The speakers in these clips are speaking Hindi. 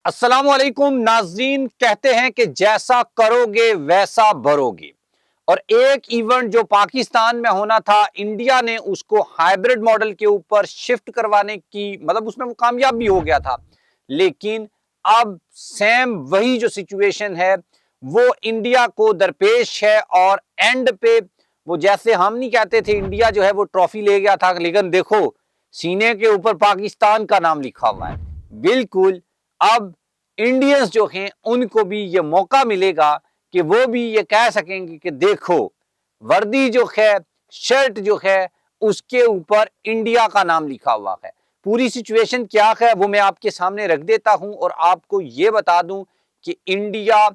अस्सलामुअलैकुम नाजरीन। कहते हैं कि जैसा करोगे वैसा भरोगे। और एक इवेंट जो पाकिस्तान में होना था, इंडिया ने उसको हाइब्रिड मॉडल के ऊपर शिफ्ट करवाने की मतलब उसमें वो कामयाब भी हो गया था। लेकिन अब सेम वही जो सिचुएशन है वो इंडिया को दरपेश है। और एंड पे वो जैसे हम नहीं कहते थे इंडिया जो है वो ट्रॉफी ले गया था, लेकिन देखो सीने के ऊपर पाकिस्तान का नाम लिखा हुआ है। बिल्कुल अब इंडियंस जो हैं उनको भी ये मौका मिलेगा कि वो भी ये कह सकेंगे कि देखो वर्दी जो है, शर्ट जो है, उसके ऊपर इंडिया का नाम लिखा हुआ है। पूरी सिचुएशन क्या है वो मैं आपके सामने रख देता हूं और आपको ये बता दूं कि इंडिया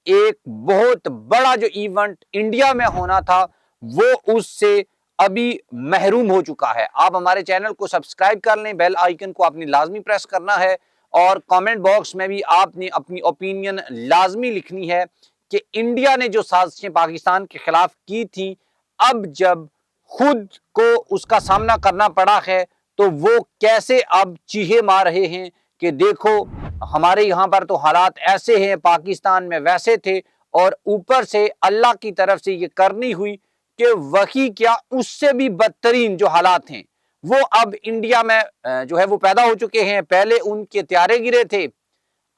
एक बहुत बड़ा जो इवेंट इंडिया में होना था वो उससे अभी महरूम हो चुका है। आप हमारे चैनल को सब्सक्राइब कर लें, बेल आइकन को आपने लाजमी प्रेस करना है और कमेंट बॉक्स में भी आपने अपनी ओपिनियन लाजमी लिखनी है कि इंडिया ने जो साजिशें पाकिस्तान के खिलाफ की थी, अब जब खुद को उसका सामना करना पड़ा है तो वो कैसे अब चीखे मार रहे हैं कि देखो हमारे यहाँ पर तो हालात ऐसे हैं, पाकिस्तान में वैसे थे। और ऊपर से अल्लाह की तरफ से ये करनी हुई कि वही क्या उससे भी बदतरीन जो हालात हैं वो अब इंडिया में जो है वो पैदा हो चुके हैं। पहले उनके त्यारे गिरे थे,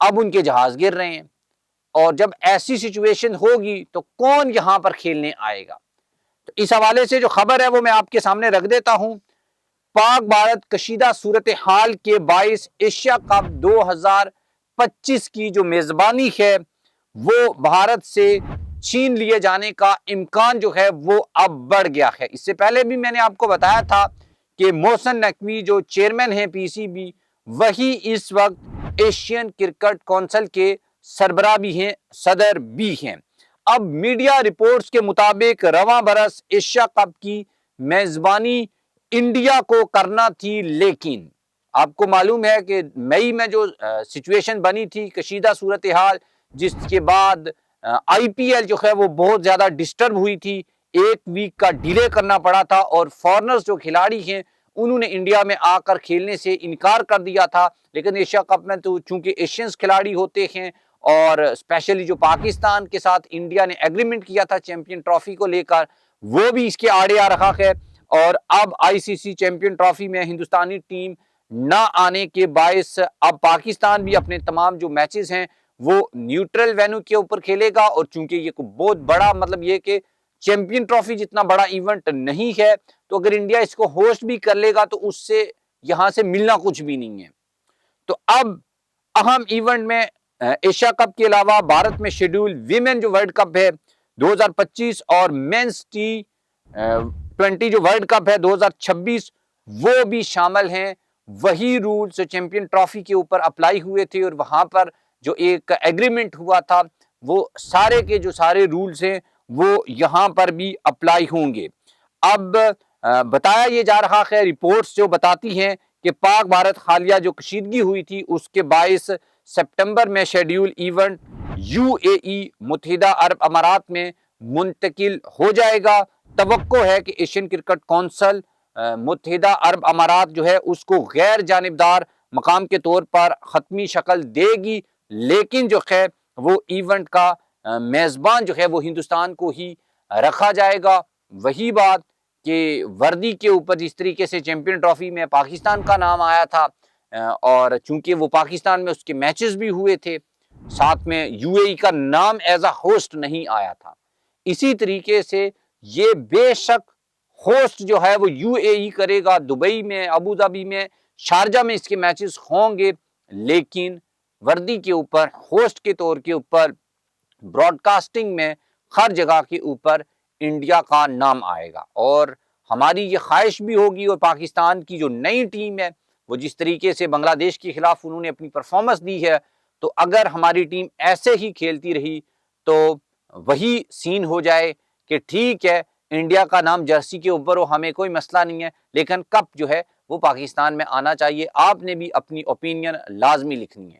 अब उनके जहाज गिर रहे हैं। और जब ऐसी सिचुएशन होगी तो कौन यहां पर खेलने आएगा। तो इस हवाले से जो खबर है वो मैं आपके सामने रख देता हूं। पाक भारत कशीदा सूरत हाल के बाइस एशिया कप 2025 की जो मेजबानी है वो भारत से छीन लिए जाने का इम्कान जो है वो अब बढ़ गया है। इससे पहले भी मैंने आपको बताया था कि मोहसिन नकवी जो चेयरमैन है पीसीबी, वही इस वक्त एशियन क्रिकेट काउंसिल के सरबराह भी हैं, सदर भी हैं। अब मीडिया रिपोर्ट्स के मुताबिक रवां बरस एशिया कप की मेजबानी इंडिया को करना थी, लेकिन आपको मालूम है कि मई में जो सिचुएशन बनी थी, कशीदा सूरत हाल, जिसके बाद आईपीएल जो है वो बहुत ज्यादा डिस्टर्ब हुई थी, एक वीक का डिले करना पड़ा था और फॉरनर्स जो खिलाड़ी हैं उन्होंने इंडिया में आकर खेलने से इनकार कर दिया था। लेकिन एशिया कप में तो चूंकि एशियंस खिलाड़ी होते हैं और स्पेशली जो पाकिस्तान के साथ इंडिया ने एग्रीमेंट किया था चैंपियन ट्रॉफी को लेकर, वो भी इसके आड़े आ रखा है। और अब आईसीसी चैंपियन ट्रॉफी में हिंदुस्तानी टीम ना आने के बायस अब पाकिस्तान भी अपने तमाम जो मैचेस हैं वो न्यूट्रल वेन्यू के ऊपर खेलेगा। और चूंकि ये बहुत बड़ा मतलब ये कि चैंपियन ट्रॉफी जितना बड़ा इवेंट नहीं है, तो अगर इंडिया इसको होस्ट भी कर लेगा तो उससे यहां से मिलना कुछ भी नहीं है। तो अब अहम इवेंट में एशिया कप के अलावा भारत में शेड्यूल विमेन जो वर्ल्ड कप है 2025 और मेंस T20 जो वर्ल्ड कप है 2026 वो भी शामिल हैं। वही रूल्स चैंपियन ट्रॉफी के ऊपर अप्लाई हुए थे और वहां पर जो एक एग्रीमेंट हुआ था वो सारे के जो सारे रूल्स हैं वो यहां पर भी अप्लाई होंगे। अब बताया ये जा रहा है, रिपोर्ट्स जो बताती हैं कि पाक भारत हालिया जो कशीदगी हुई थी उसके 22 सितंबर में शेड्यूल इवेंट यूएई मुत्तहिदा अरब अमारात में मुंतकिल हो जाएगा। तवक्को है कि एशियन क्रिकेट काउंसिल मुत्तहिदा अरब अमारात जो है उसको गैर जानिबदार मकाम के तौर पर खत्मी शक्ल देगी, लेकिन जो है वो इवेंट का मेजबान जो है वो हिंदुस्तान को ही रखा जाएगा। वही बात कि वर्दी के ऊपर जिस तरीके से चैंपियन ट्रॉफी में पाकिस्तान का नाम आया था और चूंकि वो पाकिस्तान में उसके मैचेस भी हुए थे, साथ में यूएई का नाम एज अ होस्ट नहीं आया था। इसी तरीके से ये बेशक होस्ट जो है वो यूएई करेगा, दुबई में, अबू धाबी में, शारजा में इसके मैचेस होंगे, लेकिन वर्दी के ऊपर होस्ट के तौर के ऊपर ब्रॉडकास्टिंग में हर जगह के ऊपर इंडिया का नाम आएगा। और हमारी ये ख्वाहिश भी होगी और पाकिस्तान की जो नई टीम है वो जिस तरीके से बांग्लादेश के खिलाफ उन्होंने अपनी परफॉर्मेंस दी है, तो अगर हमारी टीम ऐसे ही खेलती रही तो वही सीन हो जाए कि ठीक है इंडिया का नाम जर्सी के ऊपर हो, हमें कोई मसला नहीं है, लेकिन कप जो है वो पाकिस्तान में आना चाहिए। आपने भी अपनी ओपिनियन लाजमी लिखनी है।